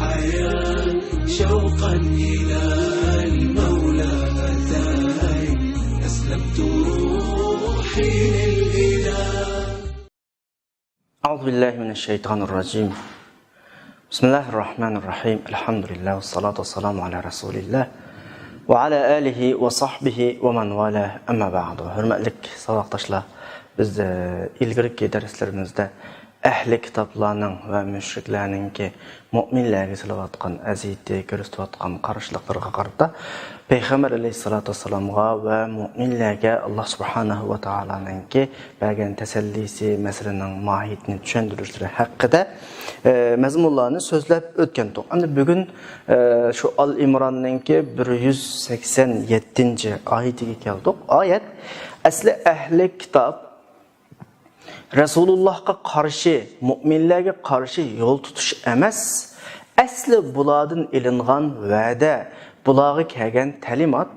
الحياة شوقا إلى المولى أتاي أسلمت روحي للإله. أعوذ بالله من الشيطان الرجيم. بسم الله الرحمن الرحيم. الحمد لله والصلاة والسلام على رسول الله وعلى آله وصحبه ومن والاه. أما بعد. Hürmetlik savaştaşlar, biz ilgirki derslerimizde ehli kitaplarının ve müşriklerinin ki müminlerge silavatkan, aziyeti görüstüvatkan karşılıklarına karıda Peygamber aleyhissalatu vesselam'a ve müminlerge Allah subhanahu ve ta'ala'nın ki belgen tesellisi meselenin mahiyetini düşündürüşleri hakkında mezmunlarını sözlep ötkendik. Ama bugün şu Al-İmran'ın ki 187. ayetiga keldik. Ayet asli ehli kitap Resulullah'a karşı, müminlerge karşı yol tutuş emas. Asli buladın ilingan vədə, bulağı kelgen talimat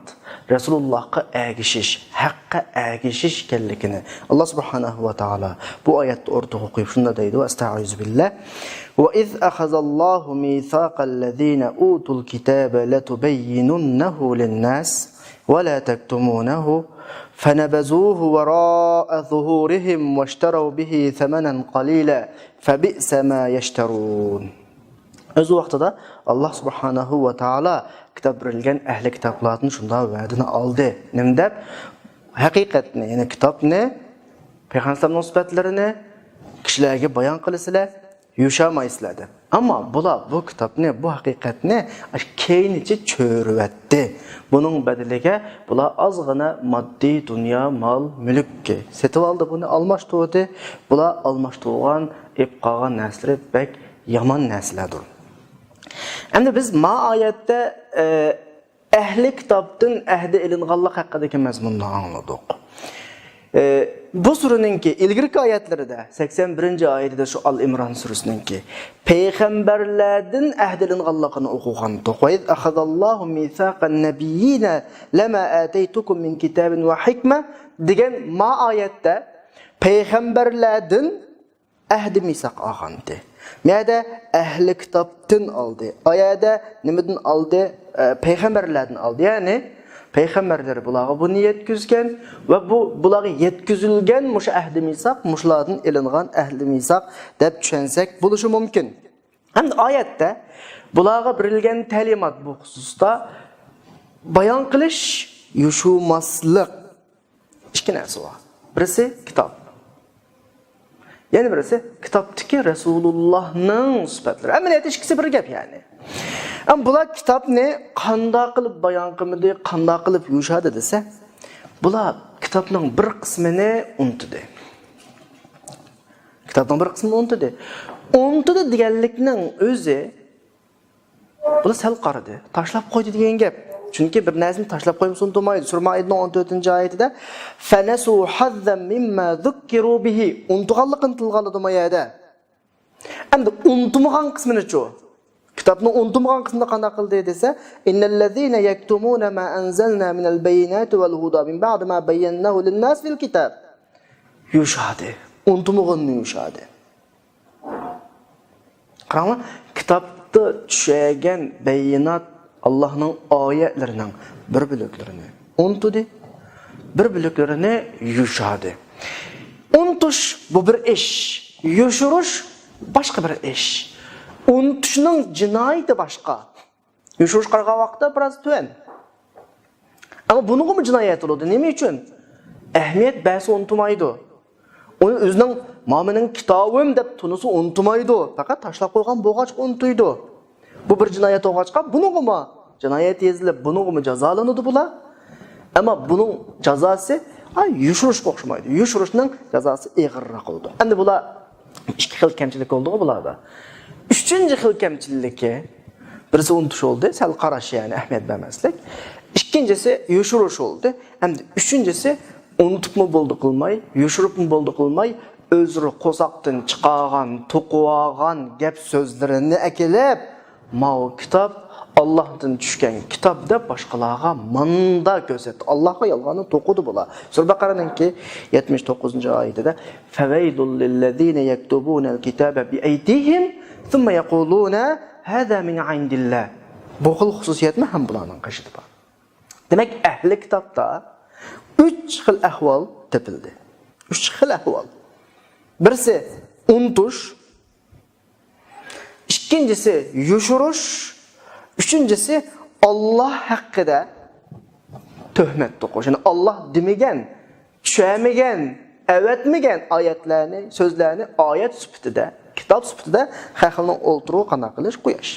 Resulullah'a əgişiş, haqqa əgişiş kellikini Allah subhanahu ve ta'ala bu ayette ortaya koyup şunda deydi. Estaizu billah. وَإِذْ أَخَذَ اللّٰهُ مِيثَاقَ الَّذ۪ينَ أُوتُوا الْكِتَابَ لَتُبَيِّنُنَّهُ لِلنَّاسِ وَلَا تَكْتُمُونَهُ فَنَبَذُوهُ وَرَاءَ ظُهُورِهِمْ وَاشْتَرَوْا بِهِ ثَمَنًا قَلِيلًا فَبِئْسَ مَا يَشْتَرُونَ. Öz vaxtıda Allah subhanahu ve ta'ala kitap verilgen ehli kitaplarını şunda vədini aldı. Nemdep hakikatini, yani kitap ne? Peygamber'in sıfatlarını kişilerge bayan kılısıyla yuşamayısıladı. Ama bu kitap ne? Bu hakikat ne? Keynici çörüvetti. Bunun bedelige azgına maddi dünya, mal, mülk ki. Setip aldı bunu almaştığı. Almaştığıgan ip qalan nesli bek yaman neslidir. Endi biz ma ayette ehli kitaptın ehdi ilinğallık hakkındaki mezmununu anladık. Bu sureninki ilgirki ayetleri de 81. ayeti de şu Al-İmran suresinninki peygamberlerden ehdi ilinğallığını okuğandık. وَاِذْ أَخَذَ اللّٰهُ مِيثَاقَ النَّبِيِّينَ لَمَا آتَيْتُكُمْ مِنْ كِتَابٍ وَحِكْمَةٍ diyen ma ayette peygamberlerden ehdi misak ağandı. Meyada ehli kitaptın aldı. Ayada nimeden aldı? Peygamberlerden aldı. Yani peygamberleri bulağı bunu yetküzgen ve bulağı yetküzülgen muşa ehli misak, muşlardan ilinğan ehli misak dep düşensek buluşu mümkün. Hem de ayette bulağı birilgen talimat bu hususta bayan kılış, yuşumaslık. İki neresi var? Birisi kitap. Yani birisi kitaptaki Resulullah'ın sıfatları. Ameliyat ikisi bir gap yani. Ama bular kitap ne? Qanda qılıp bayan qılmadı, qanda qılıp yuşadı dese, bular kitapның bir kısmını unutdu. Kitapның bir kısmını unutdu. Unutdu deganlikning o'zi bular sal qaradı, tashlab qo'ydi degan gap. Çünkü bir narsani tashlab qo'ymasa unutmaydi. Sura Ma'idaning 14. oyatida "Fanasu hazzan mimma zukkiru bihi" unutganlikni tilga olmayadi. Endi unutmagan qismini-chi kitapni unutmagan qismini qanday qildi desa, "İnnellezîne yektumûne mâ enzelnâ minel beyinâti vel hudâ min ba'di mâ beyyennâhu linnâs fil kitâb." Yuşadı. Unutmaganni yuşadı. Qarama, kitapda düşegen beyinat Allah'ın ayetlerinin bir bölüklerini unutdu, bir bölüklerini yuşadı. Unutuş bu bir iş, yuşuruş başka bir iş. Unutuşun cinayeti başka. Yuşuruş qarga vaqtda biraz tüen. Ama bunun mu cinayet oldu? Neme için? Ehmiyet bäsi unutmaydı. Onu özünün mamının kitabım dep tunusu unutmaydı. Fakat taşlap koygan boğaç unutuydu. Bu bir cinayet olğaçqa bunun mu cinayet yazılıp bunun mu jazalanıdı bula? Ama bunun cazası yuşuruşqa oqşamaydı. Yuşuruşning cazası ig'irroq oldu. Endi bular ikki xil kamchilik oldu bularda. Üçüncü xil kamchiligi birisi unutuş oldu, sal qarash yani ahmiyat bermaslik. İkincisi yuşuruş oldu. Endi üçüncüsü unutup mu boldu qilmay, yuşurup mu boldu qilmay, özrü qosaqdan chiqagan, to'qivagan gap so'zlarini akelib, ma kitap Allah'tan düşken kitapda başkalarına manda gözet. Allah'a yalganı tokudu bula. Sura Bakara'nın ki 79. ayette فَوَيْلٌ لِلَّذ۪ينَ يَكْتُبُونَ الْكِتَابَ بِاَيْدِهِمْ ثُمَّ يَقُولُونَ hada min indillah. Bu xil xususiyatmi ham bularning qishida bor. Demak, ahli kitobda 3 xil ahvol topildi. 3 xil ahvol. Birisi unutish, ikkinchisi yushirish, uchinchisi Allah haqida töhmet to'qish. Yani Allah demagan, tushamagan, avatmagan oyatlarni, so'zlarni oyat sifatida, kitob sifatida xalqning o'ltiruv qana qilish qo'yish.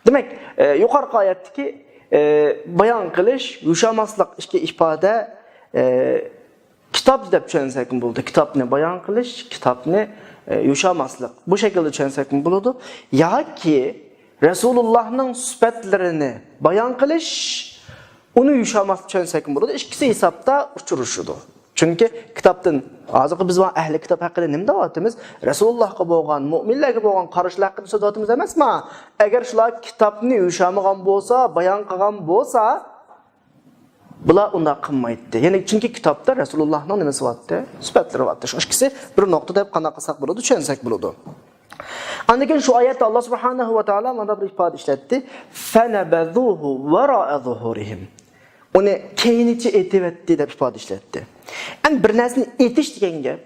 Demak, yuqorqi oyatdagi bayon qilish, yushamaslik ishga ifoda kitob deb tushunsak bo'ldi. Kitobni bayon qilish, kitobni yushamaslik. Bu shaklda tushunsak bo'ladi. Yoki Resulullah'ның sifatlarini bayon qilish, uni yushamaslik tushunsak bo'ladi. Ikkisi hisobda uchrashadi. Chunki kitobdan hozir biz va ahli kitob haqida nima deyapmiz? Rasulullohga bo'lgan, mu'minlarga bo'lgan qarashlar haqida so'zlayapmiz emasmi? Agar shular kitobni yushamagan bo'lsa, bayon qilgan bo'lsa, bular unda qilmaydi. Ya'ni chunki kitobda Rasulullohning nimasi bo'lyapti? Sifatlari bo'lyapti. Shu ikkisi bir nuqta deb qana qilsak bo'ladi, tushunsak bo'ladi. Andan şu ayette Allah Subhanahu ve Taala mana bir ifade işletti. Fanabazuhu vara'a zuhurihim. Onu keyniçi etivetti deb ifade işletti. Yani bir narsani etish degan gap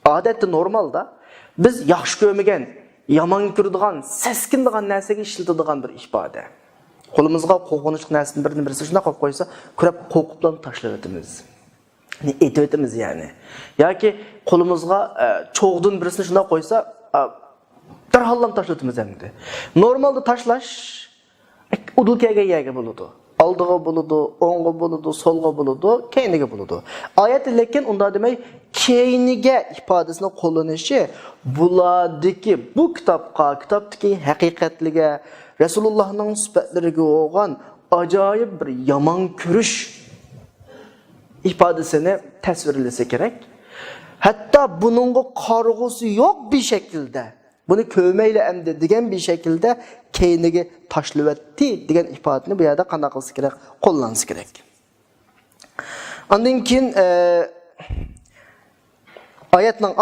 odatda normalda biz yaxshi ko'rmagan, yomon ko'radigan, seskindigan narsaga ishlatadigan bir ifode. Qo'limizga qo'rqinchli narsani birisi shunday qo'yib qo'ysa, ko'rib qo'rqibdan tashlayotimiz. Yani etivetimiz yani. Yoki qo'limizga cho'g'din birisini shunday qo'ysa, darhallam taşlatımız endi. Normalde taşlaş udulkaga yerga bo'ladi. Oldiga bo'ladi, o'ngga bo'ladi, solga bo'ladi, keyniga bo'ladi. Oyat lekin unda demak, keyniga ifodasini qo'llanishi bulardagi bu kitobdagi haqiqatliga Rasulullohning sifatlariga bo'lgan ajoyib bir yomon ko'rish ifodasini tasvirlasa kerak. Hatta buningga qarg'usi yo'q bir shaklda bunu kövmeyle emdi degan bir şekilde keynigi taşlıvetti degan ifadeni bu yerda qana qilsa kerak, qo'llansa kerak. Ondan keyin oyatning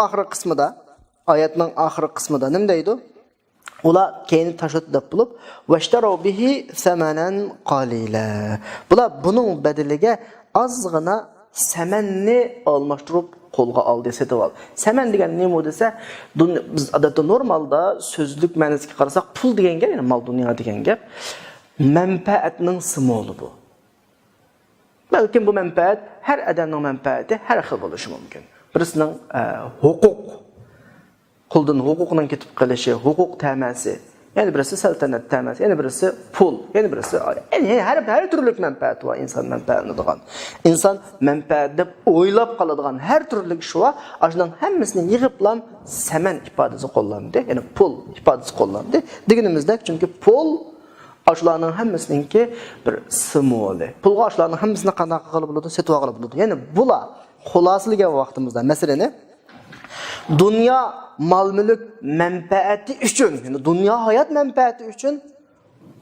oxirgi qismida nima deydi? Ular keyni taşıt deb bo'lib, "Vashtaru bihi samanan qalila." Bular buning badaliga ozgina samanni almashtirib qo'lga oldi setib ol. Saman degan nima desa, biz odatda normalda so'zlik ma'nosiga qarasak, pul degan gap, ya'ni mol dunyo degan gap, manfaatning simvoli bu. Balkim bu manfaat har odamning manfaati har xil bo'lishi mumkin. Birisining huquq, quldan huquqining ketib qolishi, huquq tamasi, yani birisi saltanat tamasi, yani birisi pul, yani birisi her türlü menfaat var insan menfaatini degan. İnsan menfaat deb o'ylab qoladigan har türlü ish var. Ajdan hammasini yig'iblam saman ifodasi qo'llandi, ya'ni pul ifodasi qo'llandi. Deganimizda chunki pul ashlarning hammasiningki bir simvoli. Pulga ashlarning hammasini qanaqa qilib bo'ladi, setib olib bo'ladi. Ya'ni bular xulosaliga vaqtimizda masalani dünya mal-mülk menfaati üçün, yani dünya hayat menfaati üçün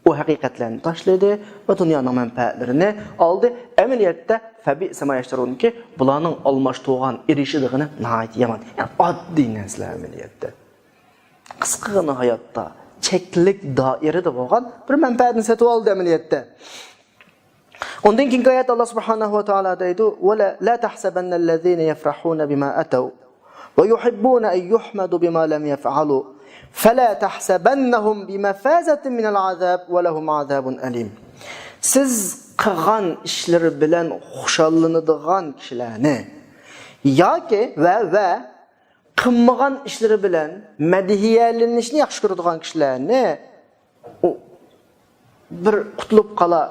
o hakikatlerini taşladı ve dünyanın menfaatlerini aldı. Əməliyyətdə fəbi səmayəşdirun ki, bulanın almışdığın erişidiğini nəhayət yaman. Yani addi nəslə əməliyyətdə. Qısqığını hayatda çəklik dairədə bolğan bir menfaatini setib aldı əməliyyətdə. Ondan keyin ayət Allah Subhanahu wa Taala deydi: "Və la tahsabannallazina yafrahuna bima ataw ويحبون أن يحمدوا بما لم يفعلوا فلا تحسبنهم بمفازة من العذاب ولهم عذاب أليم." Siz qilgan ishlar bilan xushallanadigan kishilarni yoki va qilmagan ishlari bilan madhiyalanishni yaxshi ko'radigan kishilarni bir qutlub qala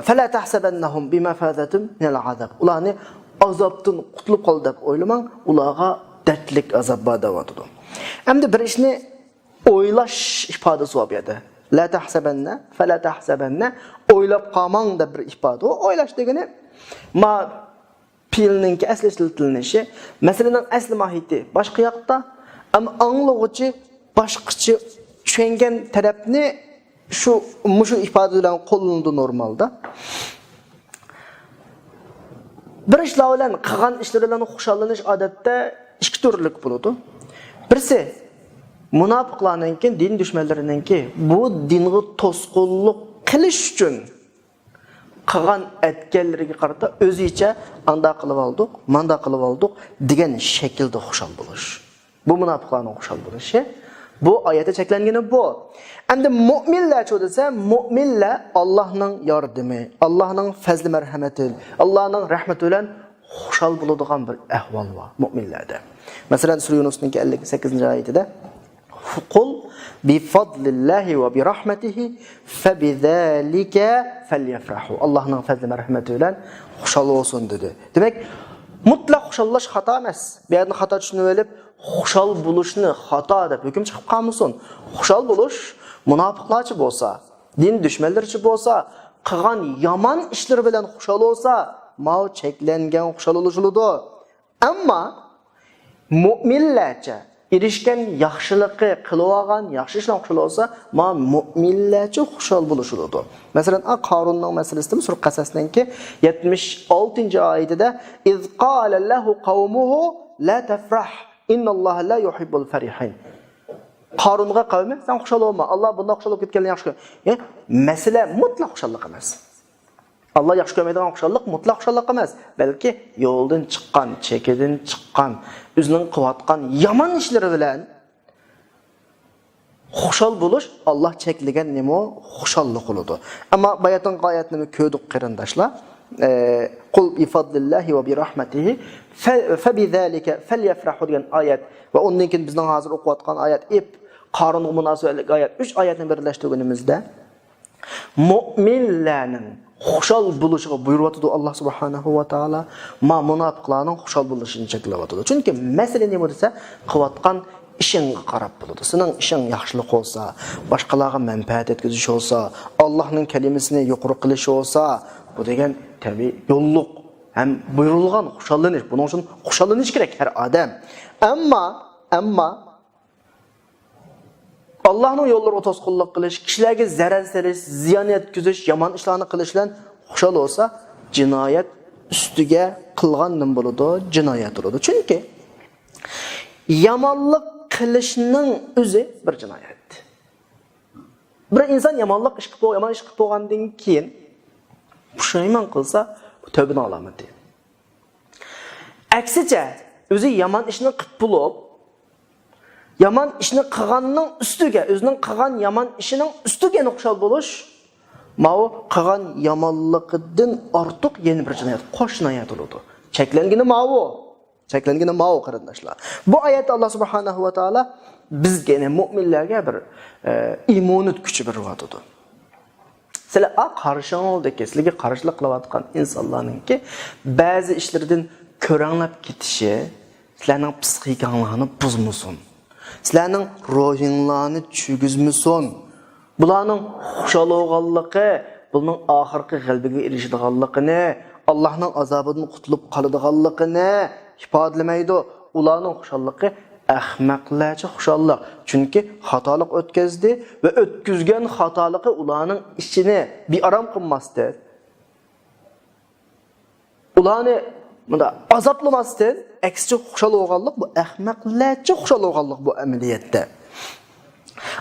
fala tahsabannahum bimafazatin min al-azab. Ularni azobdan qutulib qoldi deb o'ylamang, ularga dardlik azob bor deyotdi. Endi bir ishni o'ylash ifodasi bor bu yerda. La tahsabanna fala tahsabanna, o'ylab qolmang deb bir ifoda. O'ylash degani ma pilninki asli tilinishi, masalaning asli mohiyati boshqa yoqda, ammo anglovchi boshqacha tushungan tarafni shu ifoda bilan qo'llanadi normalda. Bir ishlar bilan qilgan ishlar bilan xushalanish odatda ikki turlik bo'ladi. Birisi munofiqlarninki, din dushmanlarininki bu dinga to'sqinlik qilish uchun qilgan etkenleriga qarata o'zicha anda qilib oldik, manda qilib oldik degan shaklda xushal bo'lish. Bu munofiqlarning xushal bo'lishi. Bu oyatda cheklangani bu. Endi mu'minlar chu desa, mu'minlar Allohning yordami, Allohning fazli marhamati, Allohning rahmati bilan xushal bo'ladigan bir ahvol bor mu'minlarda. Masalan, Sura Yunusning 58-oyatida Qul bi fadlillahi va bi rahmatihi fabizalika falyafrahu. Allohning fazli marhamati bilan xushal bo'lsin dedi. Demak, mutlaq xushallash xato emas. Bu yerni xato tushunib olib, xushal bo'lishni xato deb hukm chiqib qolmasin. Xushal bo'lish munofiqlarcha bo'lsa, din dushmanlaricha bo'lsa, qilgan yomon ishlar bilan xushal bo'lsa, mau cheklangan xushal bo'lishiladi. Ammo mu'minlarcha erishgan yaxshiliqi qilib olgan yaxshi ishlar xushal bo'lsa, ma mu'minlarcha xushal bo'lishiladi. Masalan, Qarunning masalasida Sura Qasasninki 76-oyatida iz qala lahu qawmuhu la tafrah innalloha la yuhibbul farihin. Qarunga qavmi sen xushal bo'lma. Alloh bunday xushal bo'lib ketganini yaxshi ko'radi. Masala mutlaq xushallik emas. Allah yaxshi ko'rmaydigan xushallik mutlaq xushallik emas, balki yo'ldan chiqqan, chekidan chiqqan, o'zining qilayotgan yomon ishlari bilan xushal bo'lish Alloh cheklagan nima xushallik bo'ladi. Ammo bayatning oyatini ko'rdik qarindoshlar. Qul bi fadlillahi va bi rahmatihi fabizalika falyafrahu degan oyat va undan keyin bizning hozir o'qiyotgan oyat Qarunga munosabatli oyat 3 oyatni birlashtirganimizda mu'minlarning xushal bo'lishiga buyuryapti Alloh subhanahu va taolo, ma munofiqlarning xushal bo'lishini cheklayapti. Chunki masala nima desa, qilayotgan ishingga qarab bo'ladi. Sening ishing yaxshilik bo'lsa, boshqalarga manfaat yetkazish bo'lsa, Allohning kalimasini yuqori qilish bo'lsa, bu degan tabiiy yo'lliq ham buyurilgan xushallanish. Buning uchun xushallanish kerak har odam. Ammo Allohning yo'llariga to'sqinlik qilish, kishilarga zarar solish, ziyon yetkazish, yomon ishlarni qilish bilan xushal bo'lsa, jinoyat ustiga qilgandan bo'ladi, jinoyat bo'ladi. Chunki yomonlik qilishning o'zi bir jinoyat. Bir inson yomonlik ish qilib qo'ygandan keyin pushaymon qilsa, bu tövbening alomati. Aksicha, o'zi yomon ishni qilib bo'lib yomon ishni qilganning ustiga, o'zining qilgan yomon ishining ustiga xushal bo'lish, mau qilgan yomonligidan ortiq yana bir jinoyat, qo'shnoyat bo'ladi. Cheklangani mau qarindoshlar. Bu oyatda Alloh subhanahu va taolo bizga, mu'minlarga bir immunitet kuchi beradi. Sizlar qarshingizda, sizlarga qarshilik qilayotgan insonlarningki ba'zi ishlardan ko'ranglab ketishi sizlarning psixikanglarni buzmasin. Sizlarning ruhinglarni tushugizmasin. Bularning xushal bo'lganligi, buning oxirgi g'alabaga erishadiganligini, Allohning azobidan qutulib qoladiganligini ifodalamaydi. Ularning xushalligi ahmoqlarcha xushallik. Chunki xatolik o'tkazdi va o'tkazgan xatoligi ularning ishini bearam qilmasdi. Ularni bunda azoblamasdan, aksicha xushal bo'lganlik bu ahmoqlarcha xushal bo'lganlik bu amaliyotda.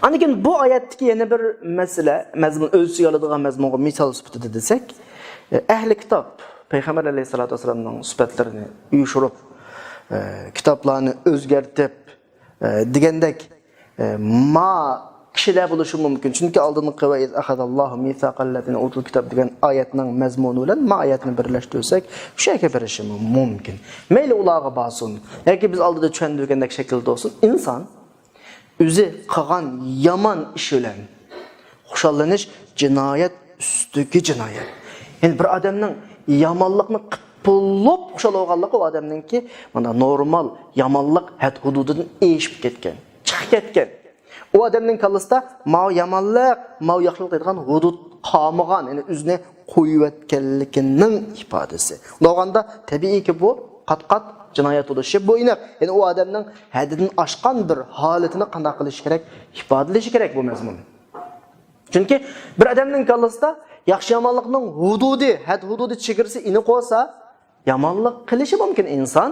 Anikin bu oyatdagi yana bir masala, mazmun o'ziga oladigan mazmunga misol sifatida desak, ahli kitob Payg'ambar alayhisolatu vasallamning sifatlarini uyushtirib, kitoblarni o'zgartib degandek kishilar bo'lishi mumkin. Chunki oldingi va iz ahadallohu mitsaqallazina utul kitob degan oyatning mazmuni bilan oyatni birlashtirsak, shu yerga berishi mumkin. Mayli ularga bo'lsin, yoki biz oldida tushundirgandek shaklda bo'lsin, inson o'zi qilgan yomon ish bilan xushallanish jinoyat ustiga jinoyat. Ya'ni bir odamning yomonlikni qilib xushal bo'lganligi u odamningki, mana normal yomonlik had hududidan eshib ketgan, chiqib ketgan. O adamning kallasida mau yomonlik, mau yaxshilik deydigan hudud qolmagan, ya'ni o'zini qo'yayotganligining ifodasi. Bo'lganda tabiiyki bu qat-qat jinoyat bo'lishi bu aniq. Ya'ni u odamning haddidan oshgan bir holatini qanday qilish kerak, ifodalash kerak bu mazmun. Chunki bir odamning kallasida yaxshi yomonlikning hududi, had hududi chegarasi aniq bo'lsa, yomonlik qilishi mumkin inson,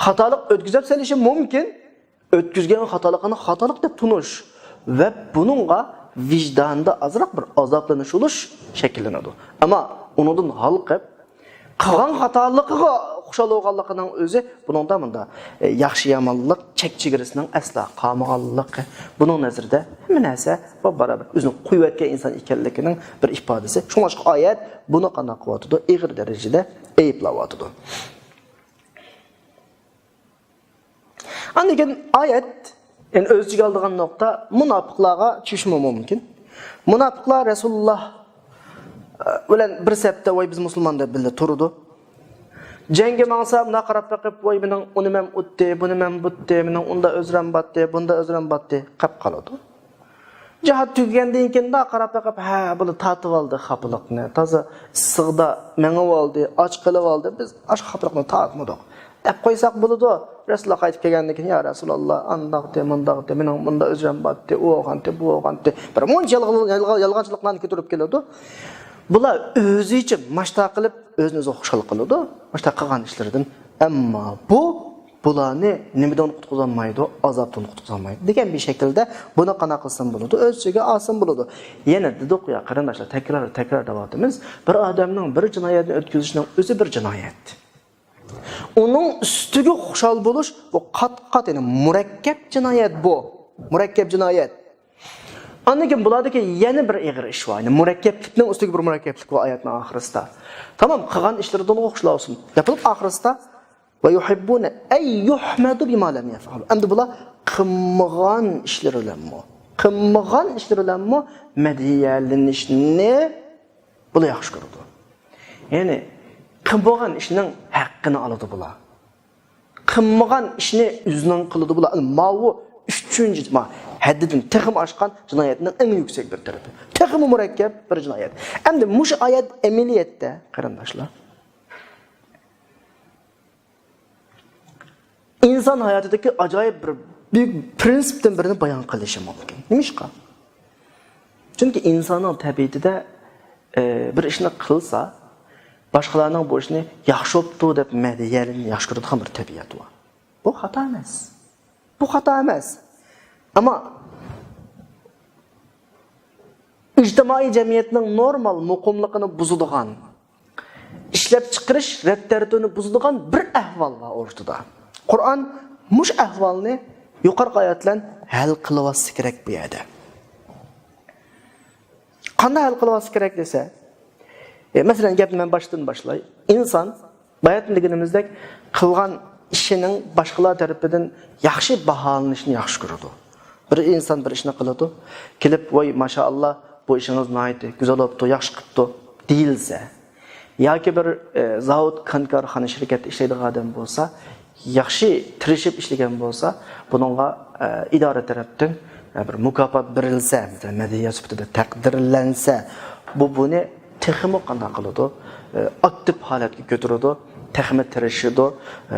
xatolik o'tkazib selishi mumkin. o'tkazgan xatoligini xatolik deb tunish va buningga vijdonda azroq bir azoblanish bo'lish shakllanadi. Ammo undan halqib qilgan xatoligiga xushal bo'lganligining o'zi buningda bunda yaxshi yomonlik chek-chegarasining asla qolmaganligi buning nazarida hamma narsa barobar o'zini qo'yayotgan inson ekanligining bir ifodasi. Shunga oyat buni qanday qilyotdi? Ig'ir darajada ayiblayotdi. Andikin ayet yani öz ichiga oladigan nuqta munofiqlarga tushishmi mumkin. Munofiqlar Rasululloh bilan bir sapda voy biz musulmon deb bildi turdi. Jangga mansab na qarab baqib voy mening uni men o'tdi, buni men butdi, mening unda o'zram batdi, bunda o'zram batdi qap qoladi. Jihad tugagandan keyin da qarab baqib ha buni tatib oldi xapliqni. Toza issiqda mengib oldi, och qilib oldi. Biz ash xapliqni tatmadik. deb qo'ysak bo'ladi. Rasululloh qaytib kelgandan keyin ya Rasululloh andaqdi, mundaqdi, mening bunda o'zram batdi, u o'g'anti, bu o'g'anti. Bir muncha yolg'onchiliklarni ko'tarib keladi. Bular o'zi uchun mashta qilib, o'zini o'zi xushal qiladi. Mashta qilgan ishlaridan. Ammo bularni nimadan qutqizolmaydi, azobdan qutqizolmaydi degan bir shaklda buni qana qilsam bo'ladi, o'ziga olsin bo'ladi. Yana dedik ya qarindoshlar, takror davatimiz, bir odamning bir jinoyatni o'tkazishning o'zi bir jinoyat. Uning ustiga xushal bo'lish bu qat-qat yani murakkab jinoyat bu. Murakkab jinoyat. Andan bulardagi yana bir ig'ir ish bor. Yani murakkablikning ustiga bir murakkablik bor oyatning oxirisida. Tamam, qilgan ishlaridan xushal olsin. Yapilib oxirisida va yuhibbuna ay yuhmadu bima lam yaf'alu. Endi bular qilmagan ishlar bilanmi madhiyalanishni bular yaxshi ko'radi. Ya'ni qilmagan ishning haqqini oladi bular. Qilmagan ishni o'zining qiladi bular. Mavu 3-chi haddidan texim oshgan jinoyatning eng yuksak bir tarafi. Texim murakkab bir jinoyat. Endi mush oyat amaliyotda qarindoshlar inson hayotidagi ajoyib bir büyük prinsipdan birini bayon qilishi mumkin. Nimishqa? Chunki insonning tabiatida bir ishni qilsa, boshqalarning bu ishni yaxshi bo'pti deb madhiyalini yaxshi ko'radigan bir tabiat bor. Bu xato emas. Ammo ijtimoiy jamiyatning normal muqimligini buzadigan, ishlab chiqarish rattartini buzadigan bir ahvol bor o'rtada. Qur'on mush ahvolni yuqorqi oyatlar hal qilib kerak bu yerda. Qanday hal qilib kerak desa, masalan gapni men boshdan boshlay. Inson bayatni deganimizdek qilgan ishining boshqalar tarafidan yaxshi baholanishni yaxshi ko'radi. Bir inson bir ishni qiladi, kelib voy mashaalloh bu ishingiz nihoyatda go'zal bo'pti, yaxshi qilibdi deyilsa, yoki bir zavod korxona shirkat ishlaydigan odam bo'lsa, yaxshi tirishib ishlagan bo'lsa, buningga idora tarafdan bir mukofot berilsa, masalan madhiya sifatida taqdirlansa, buni texmi qanday qiladi? Aktiv holatga ko'taradi, texmi tirishidi.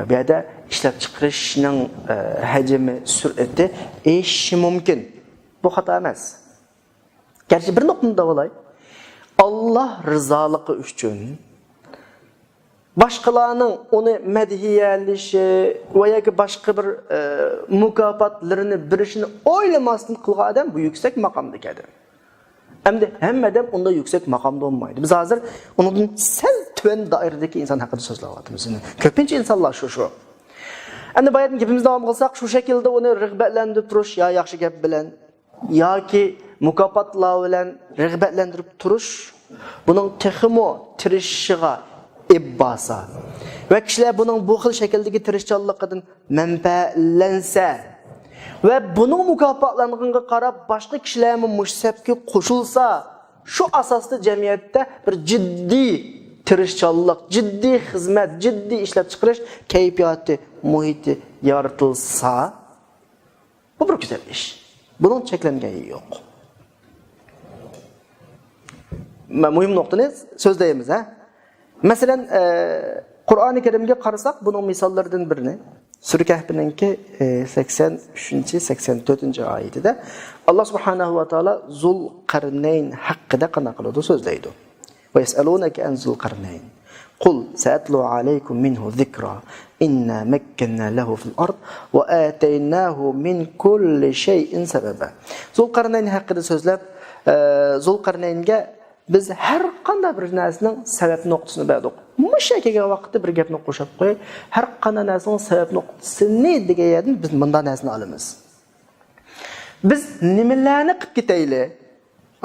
Bu yerda ishlab chiqarishning hajmi, sur'ati eshishi mumkin. Bu xato emas. Gerçi bir nuqtada bo'lay. Alloh rizoligi uchun boshqalarning uni madhiyalishi va yoki boshqa bir mukofotlarini berishini o'ylamasdan qilgan odam bu yuksak maqomda ekan. Hamda hamma odam unda yuksak maqomda bo'lmaydi. Biz hozir undan sal tuvan doiradagi inson haqida so'zlayapmiz. Ko'pincha insonlar shu. Endi bayatni gapimizda davom qilsak, shu shaklda uni rag'batlantirib turish ya yaxshi gap bilan yoki mukofotlar bilan rag'batlantirib turish buning texmo tirishiga ibbasa. Ve kişiler bunun bu xil şekildeki tirishchanligidan manfaatlansa ve bunun mukofatlanganiga qarab başka kişilermin mushsabga qo'shilsa, şu asosda jamiyatda bir jiddiy tirishchanlik, jiddiy xizmat, jiddiy ishlab chiqarish kayfiyati, muhiti yaratilsa, bu bir güzel ish. Bunun cheklangani yo'q. Muhim nuqtani so'zlaymiz ha. Mesela Kur'an-ı Kerim'e qarasak bunun misallarından birini Sure Kahf'ninki 83-84. ayetinde Allah Subhanahu ve Taala Zulqarnayn haqqida qana qiladi so'zlaydi. Ve yes'alunaka an Zulqarnayn. Qul sa'atlu alaykum minhu zikra inna makkanna lahu fil ard wa ataynahu min kulli shay'in sababa. Zulqarnayn haqida so'zlab, Zulqarnaynga biz har qanday bir narsaning sabab nuqtasini berdik. Musha kelgan vaqtda bir gapni qo'shib qo'y, har qanday narsaning sabab nuqtasini degan yerdan biz bunday narsani olamiz. Biz nimalarni qilib ketayli?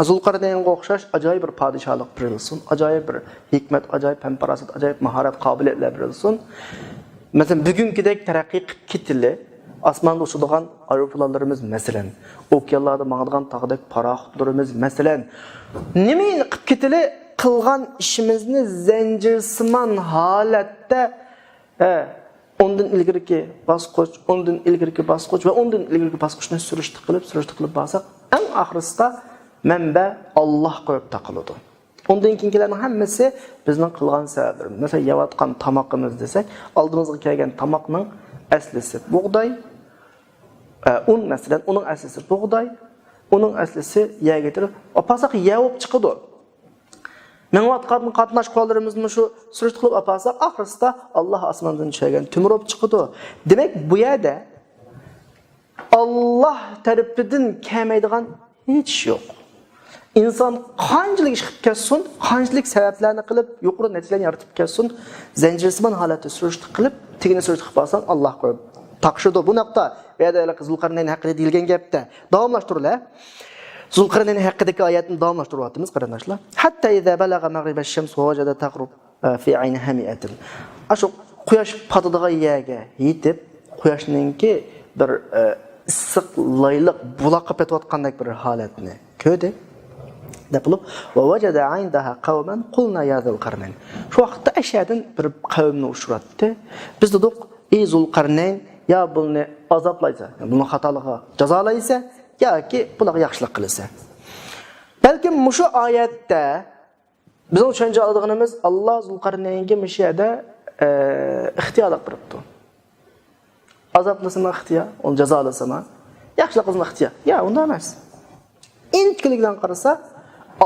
Zulqarnaynga o'xshash ajoyib bir podshohlik berilsin, ajoyib bir hikmat, ajoyib fanparasat, ajoyib mahorat, qobiliyatlar berilsin. Masalan, bugünkidek taraqqiy qilib ketili, osmonda uchadigan aeroplanlarimiz masalan, okeanlarda mangadigan tog'dek paraxotlarimiz masalan, nimani qilib ketili, qilgan ishimizni zanjirsimon holatda ondan ilgirki bosqich, ondan ilgirki bosqich va ondan ilgirki bosqichni surishti qilib borsak, eng oxirisida manba Alloh qo'yib taqiladi. Ondan keyingilarning hammasi bizning qilgan sababimiz. Masalan, yeyotgan tamoqimiz desak, oldimizga kelgan tamoqning aslisi bug'doy, un masalan, uning aslisi bug'doy, uning aslisi yeyga getirib, opasak yeyib chiqadi. Menvatqan qatnash qollarimizni shu surishti qilib opasak, oxirisida Alloh osmondan tushgan tumirib chiqadi. Demak, bu yerda Alloh tarafidan kelmaydigan hech yo'q. İnsan qanchalik ish qilib kelsin, qanchalik sabablarni qilib, yuqori natijalarni yaratib kelsin, zanjirsimon holatda surishti qilib, tegini surishti qilib olsang, Alloh qo'yib taqshirdi. Bu nuqta bu yerda Zulqarnayn haqida deyilgan gapda davomlashtiriladi. Zulqarnayn haqidagi oyatni davomlashtiryapmiz, qarindoshlar. Hatta iza balaga mag'ribash-shams va wajada taghrub fi ayni hamiyatin. Ashu quyosh patadigan yerga yetib, quyoshninki bir issiq layliq buloqqa petayotgandek bir holatni ko'rdi. Depilib va wajada indaha qawman qulna ya Zulqarnayn. Shu vaqtda ashadin bir qavmni uchratdi. Biz dedik, ey Zulqarnayn, ya buni azoblaysa, buni xatolig'i jazolaysa yoki bularga yaxshilik qilsa. Balkim mushu oyatda bizning tushuncha oladiganimiz Alloh Zulqarnaynga mishada ixtiyorlik beribdi. Azoblasama ixtiyor, uni jazolasama, yaxshilik qilsama ixtiyor. Ya, unda emas. Intilikdan qarasa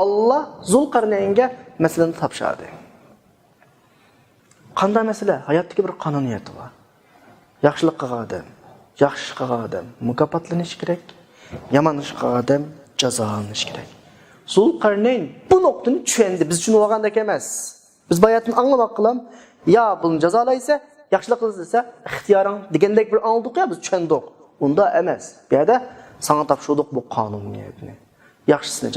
Allah Zulqarnaynga masalani topshirdi. Qanday masala? Hayotdagi bir qonuniyat bor. Yaxshilik qilgan odam, yaxshi qilgan odam mukofotlanish kerak, yomon ish qilgan odam jazolanish kerak. Zulqarnayn bu nuqtani tushundi, biz uchun olgandek emas. Biz bayatni anglamoq qilam, ya buni jazolaysa, yaxshilik qilsa, ixtiyoring degandek bir angladik ya, biz tushundik. Unda emas. Bu yerda sana topshirdik bu qonuniyatni. Yaxshisini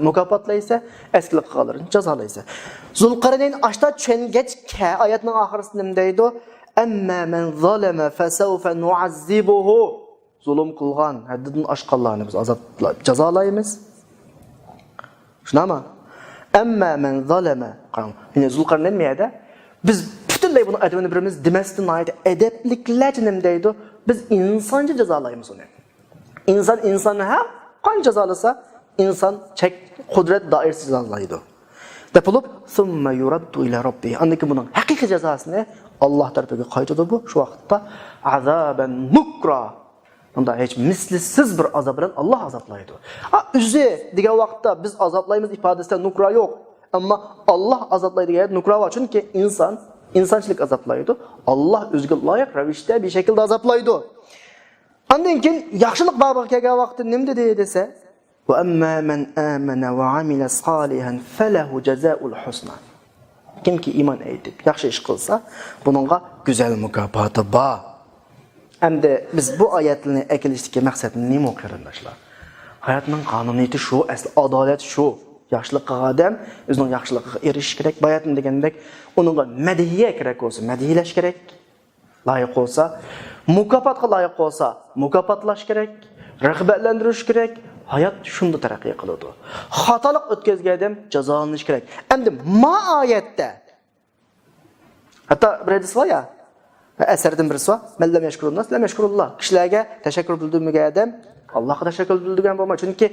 mukofotlaysa, eskilik qilganlarni jazolaysa. Zulqarnayn ashta tushungach, oyatning oxirisida nima deydi? Amma man zalama fasawfa nu'azzibuhu. Zulm qilgan, haddidan oshqanlarni biz azoblaymiz, jazolaymiz. Shunami? Amma man zalama. Yine Zulqarnayn meyada biz butunlay bunu adamını birimiz demasdan ayda edepliklarcha nima deydi? Biz insoncha jazolaymiz uni. İnsanı ha qancha jazolasa insan çek kudret dairesi jazolaydi. Depilib summa yuraddu ila rabbih. Andaki bunun haqiqiy jazosini Alloh tarafiga qaytadi bu. Shu vaqtda azaban nukra. Unda hech mislisiz bir azob bilan Alloh azoblaydi. O'zi degan vaqtda biz azoblaymiz ifodasida nukra yo'q. Ammo Alloh azoblaydi degan nukra bor. Chunki insonchilik azoblaydi. Alloh o'ziga loyiq ravishda bir shaklda azoblaydi. Ondan keyin yaxshilik babiga kelgan vaqtda nima dedi desa, va amma man amana va amila salihan falahu jazaa'ul husna. Kimki iymon etib, yaxshi ish qilsa, buningga go'zal mukofoti bor. Endi biz bu oyatlarni akilishdagi maqsadni nima qarindoshlar? Hayotning qonuniyati shu, asli adolat shu. Yaxshilik qilgan odam o'zining yaxshiligiga erishish kerak. Bayatni degandek, uningga madhiya kerak bo'lsa, madhilash kerak. Loyiq bo'lsa, mukofotga loyiq bo'lsa, mukofotlash kerak, rag'batlantirish kerak. Hayot shunda taraqqiy qiladi. Xatolik o'tkazgan odam jazolanish kerak. Endi ma oyatda hatta bir hadis bor ya, asardan birisi bor. Mallam yashkurunnas, lam yashkurulloh. Kishilarga tashakkur bildirmagan odam Allohga tashakkur bildirgan bo'lmaydi. Chunki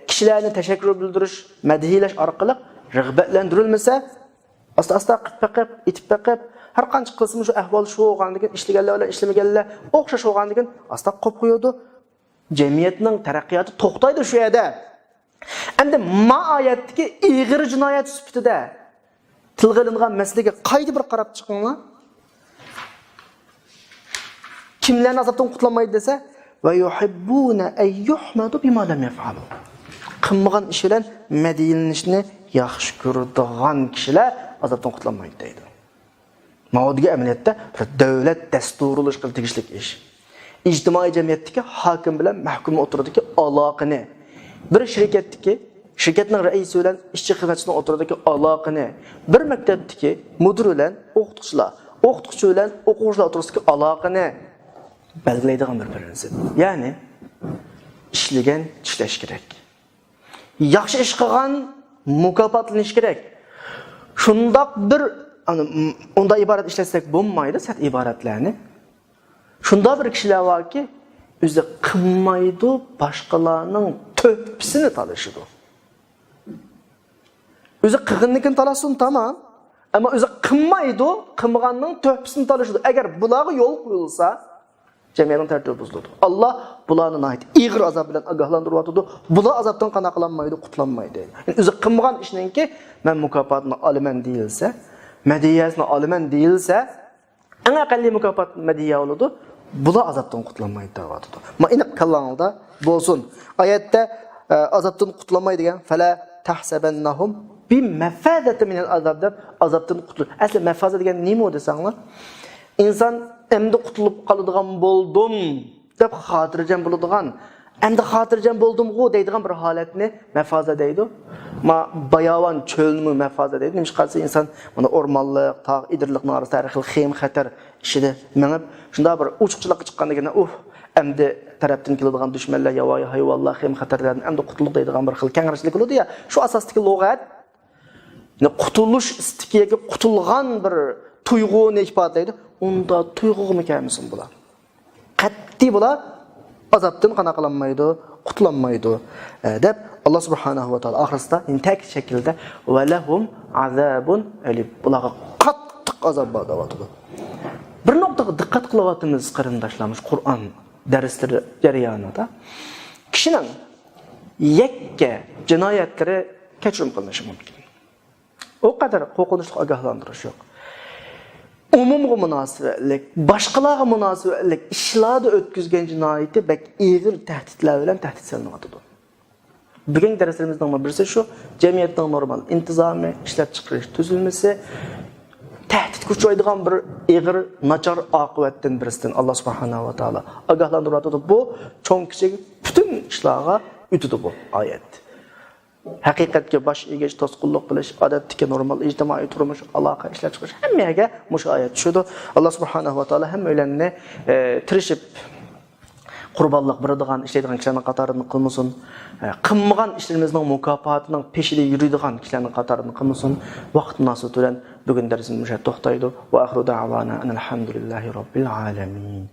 kishilarni tashakkur bildirish, madhilash orqali rag'batlantirilmasa, asta-asta qilib, itib baqib, har qancha qilsam shu ahvol shu bo'lganligin, ishlaganlar bilan ishlamaganlar o'xshash bo'lganligin asta qo'yib qo'yadi. Jamiyatning taraqqiyoti to'xtaydi shu yerda. Endi ma oyatdagi ig'ir jinoyat sifatida tilga ilingan masalaga qayda bir qarab chiqinglar. Kimlarni azobdan qutulmaydi desa, va yuhibbuna ay yuhmadu bima lam yaf'alu. Qilmagan ish bilan madiyilinishni yaxshi ko'radigan kishilar azobdan qutulmaydi deydi. Mavodiga amaliyotda bir davlat dasturi qilib tegishlik ish. İctimai jamiyatdagi hokim bilan mahkum o'tiradiki aloqani, bir shirkatning raisi bilan ishchi xizmatchining o'tiradiki aloqani, bir maktabdagi mudir bilan o'qituvchi bilan o'quvchilar o'tirasidagi aloqani belgilaydigan bir prinsip. Ya'ni ishlagan ishlash kerak. Yaxshi ish qilgan mukofotlanish kerak. Shundoq bir unda iborat ishlasak bo'lmaydi, sat iboratlarni. Shunda bir kishilar borki, o'zi qilmaydi, boshqalarning to'pisini talashidi. O'zi qilgannikini talasin tamam, ammo o'zi qilmaydi, qilmaganning to'pisini talashidi. Agar bularga yo'l qo'yilsa, jamiyatning tartibi buziladi. Alloh bularni nəhayət ig'ir azob bilan ogohlantiryapti. Bular azobdan qanoqlanmaydi, qutlanmaydi. Yani o'zi qilmagan ishninki men mukofotni olaman deyilsa, madiyasini olaman deyilsa, eng aqalli mukofot madiya bo'ladi. Bular azobdan qutlanmaydi deyapti. Ma aniq qilganingda bo'lsin. Oyatda azobdan qutlanmaydi degan fala tahsabannahum bimafadati min al-azab deb azobdan qutul. Asli mafaza degan nima desanglar? İnsan endi qutulib qoladigan bo'ldim deb xotirjam bo'ladigan, endi xotirjam bo'ldim-ku deydigan bir holatni mafaza deydi. Ma bayavan cho'lni mafaza deydi. Nima qilsa inson mana o'rmonlik, tog' idirlikning orasida har xil xem xatar ishida menib shunda bir uchiqchilikqa chiqqandan keyin endi tarafdan keladigan dushmanlar yavoyi hayvonlar xem xatarlardan endi qutulib deydigan bir xil kengashlik bo'ladi ya. Shu asosdagi lug'at qutulish istigiga qutulgan bir tuyg'uni ifodalaydi. Unda tuyg'uga kelmisin bular. Qat'iy bular azobdan qanoqlanmaydi, qutlanmaydi deb Alloh subhanahu va taolo oxirida intak shaklda va lahum azabun alim. Bularga qattiq azob bor deyapti. Bir nuqtaga diqqat qilyapmiz qarindoshlarimiz Qur'on darslari jarayonida. Kishining yakka jinoyatlari kechirim qilinishi mumkin. O qadar qo'rqinchli ogohlantirish yo'q. Umumga munosabatlik, boshqalarga munosabatlik ishlarda o'tkazgan jinoyati bak ig'ir tahdidlar bilan tahdid qilinadi. Bugun darslarimizning birisi shu jamiyatning normal intizomi, ishlab chiqarish tuzilmasi tahdid kuchaydigan bir ig'ir nachar oqibatdan birisidan Alloh subhanahu va taolo ogohlantiradi. Bu cho'ng kichik butun ishlarga o'tadi bu oyat. Haqiqatga bosh egish, to'sqinlik qilish, odatdagi normal ijtimoiy turmush, aloqa ishlab chiqarish hammaga mush oyat tushadi. Alloh subhanahu va taolo hammalarni tirishib qurbonlik beradigan, ishlaydigan kishilarning qatorini qilmasin. Qilmagan ishlarimizning mukofotining peshida yuradigan kishilarning qatorini qilmasin. Vaqt munosabati bilan bugun darsimiz to'xtaydi. Va axiru da'vana alhamdulillahi robbil alamin.